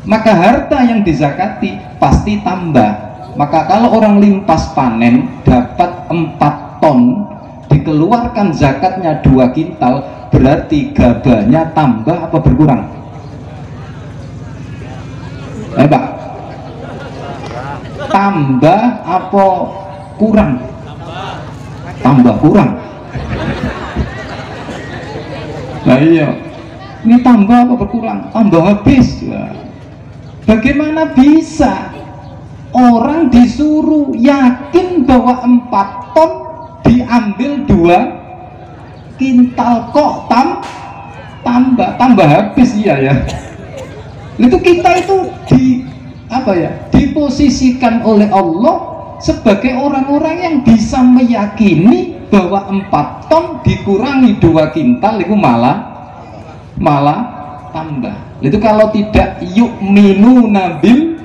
[SPEAKER 1] Maka harta yang dizakati pasti tambah. Maka kalau orang limpas panen dapat 4 ton, dikeluarkan zakatnya 2 kintal, berarti gabahnya tambah apa berkurang? Pak, tambah apa kurang? Tambah kurang. Nah iya, ini tambah apa berkurang? Tambah habis. Bagaimana bisa orang disuruh yakin bahwa 4 ton diambil 2 kintal kok tambah habis? Iya ya. Itu kita itu diposisikan oleh Allah sebagai orang-orang yang bisa meyakini bahwa 4 ton dikurangi 2 kintal itu malah tambah. Itu kalau tidak yu'minuna bil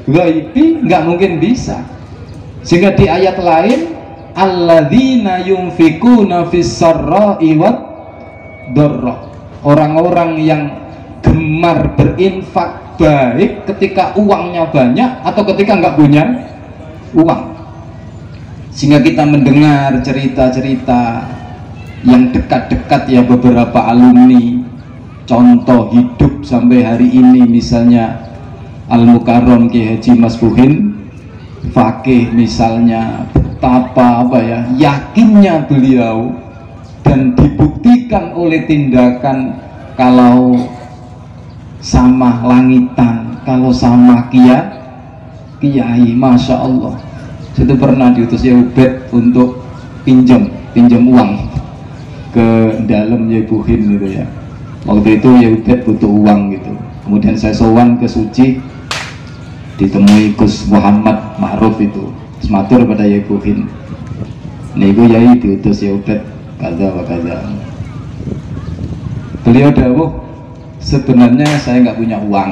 [SPEAKER 1] ghaibi nggak mungkin bisa. Sehingga di ayat lain alladzina yunfikuna fis sarra'i wad dharra, orang-orang yang gemar berinfak baik ketika uangnya banyak atau ketika nggak punya uang. Sehingga kita mendengar cerita-cerita yang dekat-dekat ya, beberapa alumni contoh hidup sampai hari ini, misalnya Al-Mukarram Ki Haji Mas Buhin Fakih misalnya, betapa yakinnya beliau dan dibuktikan oleh tindakan. Kalau sama langitan, kalau sama kiai, masya Allah. Itu pernah diutus ya Ubed untuk pinjam uang ke dalam ya Buhin gitu ya. Waktu itu ya Ubed butuh uang gitu. Kemudian saya sowan ke Suci, ditemui Gus Muhammad Ma'ruf itu, sematur pada Yai Buhin, niku Yai diutus ya Ubed kaza wa kaza. Beliau dawuh, sebenarnya saya nggak punya uang,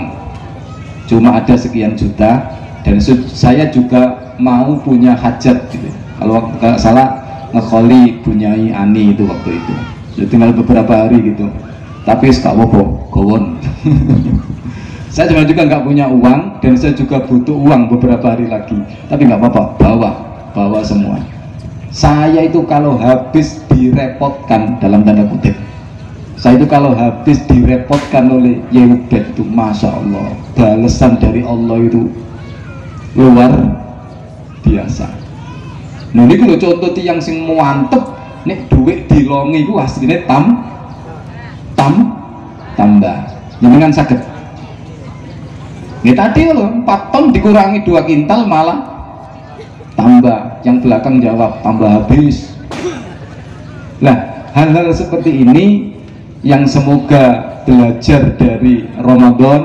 [SPEAKER 1] cuma ada sekian juta dan saya juga mau punya hajat gitu. Kalau nggak salah ngekholi punyai Ani itu waktu itu. Ya, tinggal beberapa hari gitu. Tapi sekawopo, gowon. Saya juga nggak punya uang dan saya juga butuh uang beberapa hari lagi. Tapi nggak apa-apa, bawa semua. Saya itu kalau habis direpotkan dalam tanda kutip, saya itu kalau habis direpotkan oleh Yeubet itu, masya Allah, balasan dari Allah itu luar biasa. Nah ini kalau contoh tiang sing mantep, nih duit dilongi itu aslinya tambah. Jangan sakit. Ini tadi loh 4 ton dikurangi 2 kintal malah tambah. Yang belakang jawab tambah habis. Nah hal-hal seperti ini yang semoga belajar dari Ramadan,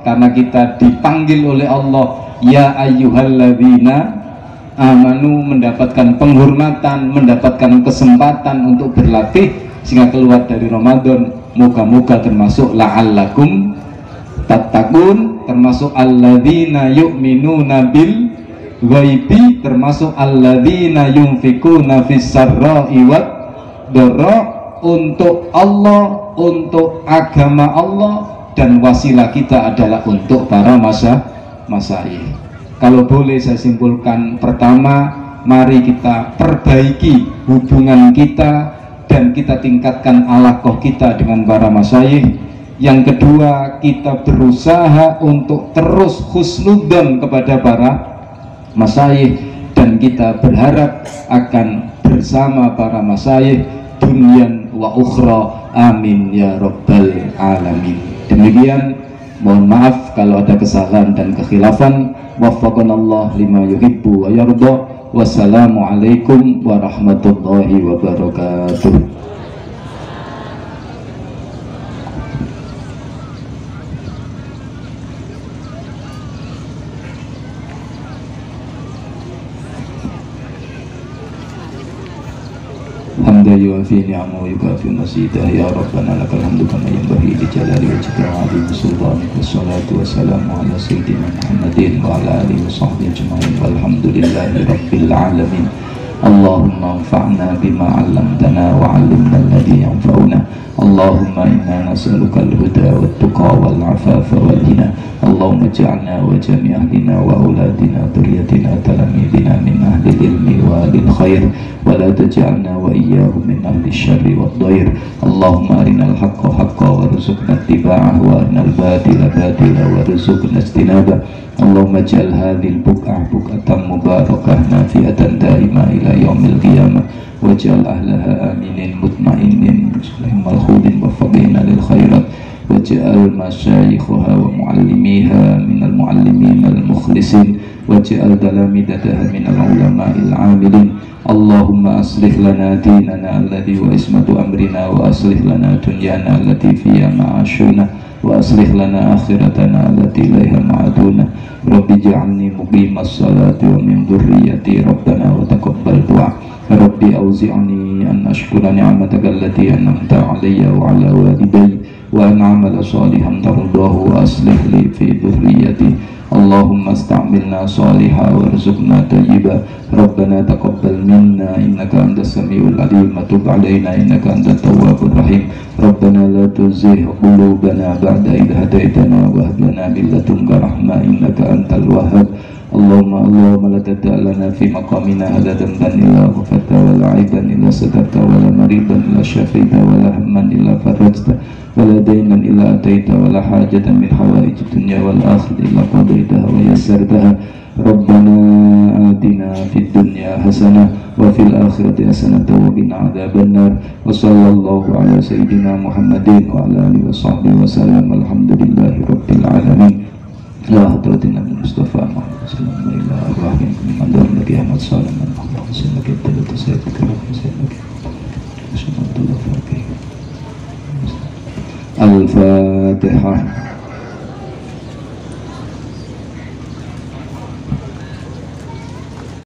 [SPEAKER 1] karena kita dipanggil oleh Allah ya ayyuhalladzina amanu, mendapatkan penghormatan, mendapatkan kesempatan untuk berlatih sehingga keluar dari Ramadan. Moga-moga termasuk la'allakum tattaqun, termasuk alladzina yu'minuna bil ghaibi, termasuk alladzina yunfikuna fis sarra'i wad dharra, untuk Allah, untuk agama Allah, dan wasilah kita adalah untuk para masyayikh. Kalau boleh saya simpulkan, pertama, mari kita perbaiki hubungan kita dan kita tingkatkan alaqah kita dengan para masyayikh. Yang kedua, kita berusaha untuk terus husnudzon kepada para masyayikh, dan kita berharap akan bersama para masyayikh dunyan wa ukhra, amin ya rabbal alamin. Demikian, mohon maaf kalau ada kesalahan dan kekhilafan. Waffaqanallah lima yuhibbu wa yarda. Wassalamualaikum warahmatullahi wabarakatuh. Hamda yuafi ni'amahu yukafi masidah. Ya Rabbana lakal hamdu kama yanbaghi li jalali wajhika wa 'azimi sultanika. Wassalatu wassalamu ala sayyidina Muhammadin wa ala alihi wa sahbihi ajma'in. Walhamdulillahi rabbil alamin. Allahumma anfa'na bima 'allamtana wa 'allimna alladhi yanfa'una. Allahumma inna nas'aluka al-huda wat-tuqa wal-'afafa wal-ghina. Allahumma ij'alna wa jami' ahlina wa auladina dhurriyyatina talamidina min ahli ilmi wa ahli khair, wa la taj'alna wa iyyahum min ahli syarri wad-dhair. Allahumma arinal haqqa haqqan warzuqna ittiba'ah, wa arinal batila batila warzuqna ijtinabah. Allahumma ij'al hadhil buq'ah buq'atan mubarakah nafi'atan da'imah ila yaumil qiyamah, waj'al ahlaha aminin mutmainin muslimin malkhudin waffaqina lil khairat, waj'al masyayikhaha wa muallimiha minal muallimin al mukhlisin, waj'al dalamidataha minal ulama'il amilin. Allahumma aslih lana dinana alladhi wa ismatu amrina, wa aslih lana dunyana allati fiha ma'ashuna, wa aslih lana akhiratana allati ilaiha ma'aduna. Rabbi ja'alni muqimas salati wa min dhurriyyati rabbana wa taqabbal du'a. Rabbi awzi'ni an ashkura ni'mataka allati an'amta alayya wa ala walidayya, wa an a'mala salihan tardahu wa aslih li fi dhurriyyati. Allahumma asta'milna salihah warzuqna tayyiba. Rabbana taqabbal minna innaka antas samiul alim, wa tub alaina innaka antat tawwabur rahim. Rabbana la tuzigh qulubana ba'da idh hadaitana wa hab lana min ladunka rahmah innaka antal wahhab. Allahumma la tada' lana fi maqamina hadha dhanban illa ghafarta, wa la 'aiban illa satarta, wa la maridan illa syafaita, wa la hamman illa farajta, wa la daynan illa ataita, wa la hajatan min hawaiji dunya wal akhirati illa qadaitaha wa yassartaha. Rabbana atina fid dunya hasanah wa fil akhirati hasanah wa qina adzabannar. Wa sallallahu ala sayyidina Muhammadin wa ala alihi wa sahbihi wa sallam. Alhamdulillahi rabbil alamin. La hadratin nabi Mustafa Muhammad sallallahu alaihi wa sallam. Mandar lagi Ahmad sallallahu alaihi wa sallam. Kita sayyid Al-Fatihah.